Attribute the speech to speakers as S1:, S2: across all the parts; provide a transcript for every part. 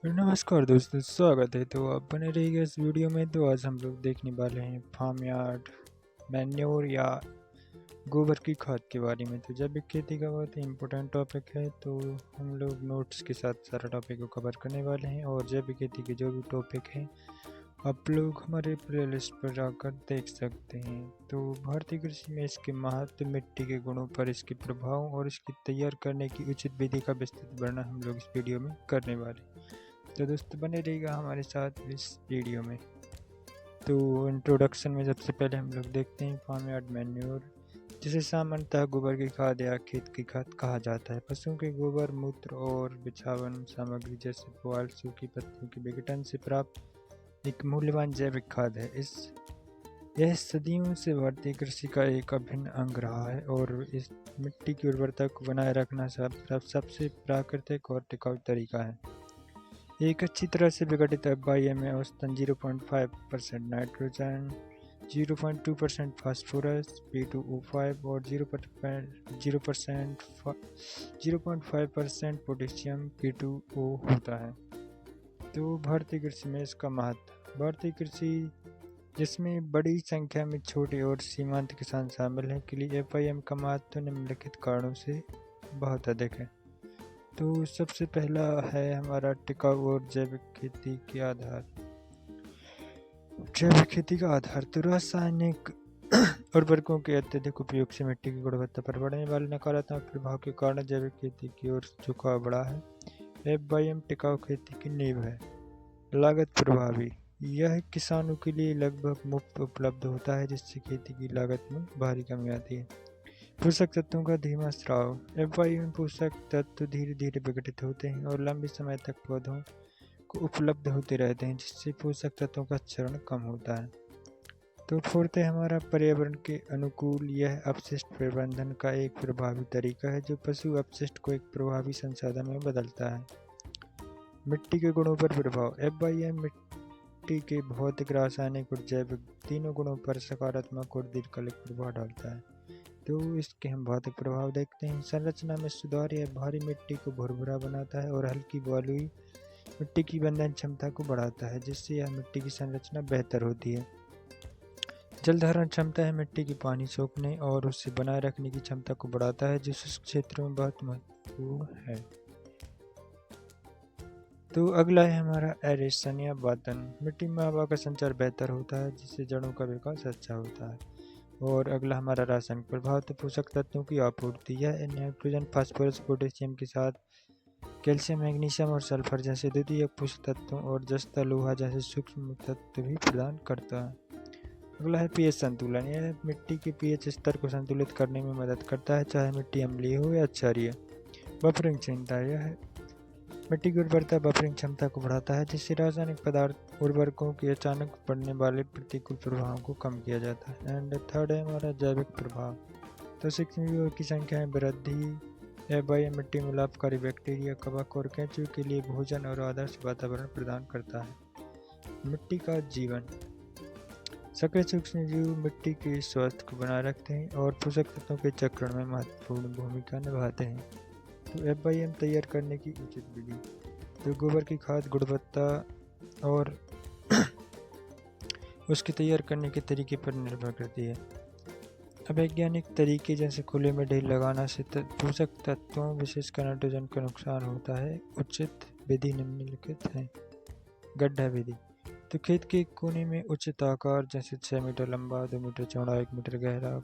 S1: नमस्कार दोस्तों, स्वागत है। तो आप बने रहिएगा इस वीडियो में। तो आज हम लोग देखने वाले हैं फार्म यार्ड मैन्योर या गोबर की खाद के बारे में। तो जैविक खेती का बहुत ही इम्पोर्टेंट टॉपिक है, तो हम लोग नोट्स के साथ सारा टॉपिक को कवर करने वाले हैं। और जैविक खेती के जो भी टॉपिक हैं आप लोग हमारे प्लेलिस्ट पर जाकर देख सकते हैं। तो भारतीय कृषि में इसके महत्व, मिट्टी के गुणों पर इसके प्रभाव और इसकी तैयार करने की उचित विधि का विस्तृत वर्णन हम लोग इस वीडियो में करने वाले हैं। तो दोस्तों बने रहिएगा हमारे साथ इस वीडियो में। तो इंट्रोडक्शन में सबसे पहले हम लोग देखते हैं फार्म यार्ड मैन्योर, जिसे सामान्यतः गोबर की खाद या खेत की खाद कहा जाता है। पशुओं के गोबर, मूत्र और बिछावन सामग्री जैसे पुआल, सूखी पत्तियों के विघटन से प्राप्त एक मूल्यवान जैविक खाद है। यह सदियों से भारतीय कृषि का एक अभिन्न अंग रहा है और इस मिट्टी की उर्वरता को बनाए रखना सबसे प्राकृतिक और टिकाऊ तरीका है। एक अच्छी तरह से विघटित FIM में औसतन 0.5% नाइट्रोजन, 0.2% फास्फोरस, P2O5 और 0.5% पोटेशियम P2O होता है। तो भारतीय कृषि में इसका महत्व। भारतीय कृषि, जिसमें बड़ी संख्या में छोटे और सीमांत किसान शामिल हैं, के लिए FIM का महत्व निम्नलिखित कारणों से बहुत अधिक है। तो सबसे पहला है हमारा टिकाऊ और जैविक खेती के आधार। जैविक खेती का आधार तो रासायनिक उर्वरकों के अत्यधिक उपयोग से मिट्टी की गुणवत्ता पर पड़ने वाले नकारात्मक प्रभाव के कारण जैविक खेती की ओर झुकाव बढ़ा है। FIM टिकाऊ खेती की नींव है। लागत प्रभावी, यह किसानों के लिए लगभग मुफ्त उपलब्ध होता है, जिससे खेती की लागत में भारी कमी आती है। पोषक तत्वों का धीमा स्राव। FIM में पोषक तत्व धीरे धीरे विघटित होते हैं और लंबे समय तक पौधों को उपलब्ध होते रहते हैं, जिससे पोषक तत्वों का क्षरण कम होता है। तो फोर्थ है हमारा पर्यावरण के अनुकूल। यह अपशिष्ट प्रबंधन का एक प्रभावी तरीका है, जो पशु अपशिष्ट को एक प्रभावी संसाधन में बदलता है। मिट्टी के गुणों पर प्रभाव। FIM मिट्टी के भौतिक, रासायनिक और जैविक तीनों गुणों पर सकारात्मक और दीर्घकालिक प्रभाव डालता है। तो इसके हम भौतिक प्रभाव देखते हैं। संरचना में सुधार। यह भारी मिट्टी को भुरभुरा बनाता है और हल्की बलुई मिट्टी की बंधन क्षमता को बढ़ाता है, जिससे यह मिट्टी की संरचना बेहतर होती है। जल धारण क्षमता है मिट्टी की पानी सोखने और उसे बनाए रखने की क्षमता को बढ़ाता है, जो शुष्क क्षेत्रों में बहुत महत्वपूर्ण है। तो अगला है हमारा एरेशन या वातन। मिट्टी में हवा का संचार बेहतर होता है, जिससे जड़ों का विकास अच्छा होता है। और अगला हमारा रासायनिक प्रभाव। तो पोषक तत्वों की आपूर्ति। यह नाइट्रोजन, फास्फोरस, पोटेशियम के साथ कैल्शियम, मैग्नीशियम और सल्फर जैसे द्वितीयक पोषक तत्वों और जस्ता, लोहा जैसे सूक्ष्म तत्व भी प्रदान करता है। अगला है pH संतुलन। यह मिट्टी के pH स्तर को संतुलित करने में मदद करता है, चाहे मिट्टी अम्लीय हो या क्षारीय। बफरिंग क्षमता। यह मिट्टी की उर्वरता बफरिंग क्षमता को बढ़ाता है, जिससे रासायनिक पदार्थ उर्वरकों के अचानक पड़ने वाले प्रतिकूल प्रभावों को कम किया जाता है। एंड थर्ड है हमारा जैविक प्रभाव। तो सूक्ष्मजीवों की संख्या में वृद्धि। FIM मिट्टी में लाभकारी बैक्टीरिया, कवक और केंचुए के लिए भोजन और आदर्श वातावरण प्रदान करता है। मिट्टी का जीवन। सक्रिय सूक्ष्मजीव मिट्टी के स्वास्थ्य को बनाए रखते हैं और पोषक तत्वों के चक्रण में महत्वपूर्ण भूमिका निभाते हैं। तो FIM तैयार करने की उचित विधि। तो गोबर की खाद गुणवत्ता और उसके तैयार करने के तरीके पर निर्भर करती है। अवैज्ञानिक तरीके जैसे खुले में ढेर लगाना से पोषक तत्वों, विशेषकर नाइट्रोजन का नुकसान होता है। उचित विधि निम्नलिखित है। गड्ढा विधि। तो खेत के कोने में उचित आकार जैसे 6 मीटर लंबा, 2 मीटर चौड़ा, 1 मीटर गहरा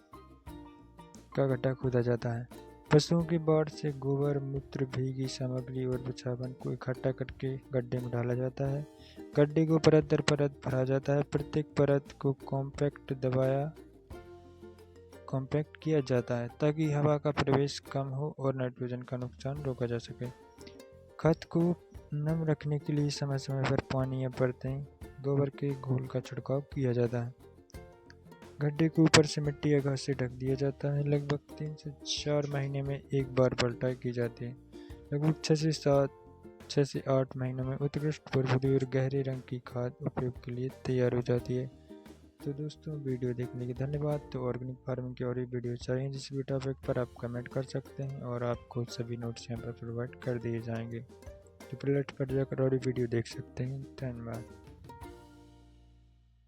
S1: का गड्ढा खोदा जाता है। पशुओं के बाड़ से गोबर, मूत्र, भीगी सामग्री और बिछावन को इकट्ठा करके गड्ढे में डाला जाता है। गड्ढे को परत दर परत भरा जाता है। प्रत्येक परत को कॉम्पैक्ट किया जाता है, ताकि हवा का प्रवेश कम हो और नाइट्रोजन का नुकसान रोका जा सके। खाद को नम रखने के लिए समय समय पर पानी या परतें गोबर के घोल का छिड़काव किया जाता है। गड्ढे को ऊपर से मिट्टी या घास से ढक दिया जाता है। लगभग 3 से 4 महीने में एक बार पलटाई की जाती है। लगभग 6 से 8 महीनों में उत्कृष्ट भुरभुरी और गहरे रंग की खाद उपयोग के लिए तैयार हो जाती है। तो दोस्तों, वीडियो देखने के धन्यवाद। तो ऑर्गेनिक फार्मिंग की और भी वीडियो चाहिए जिस भी टॉपिक पर आप कमेंट कर सकते हैं और आपको सभी नोट्स यहाँ पर प्रोवाइड कर दिए जाएंगे। तो प्लेलिस्ट पर जाकर और वीडियो देख सकते हैं। धन्यवाद।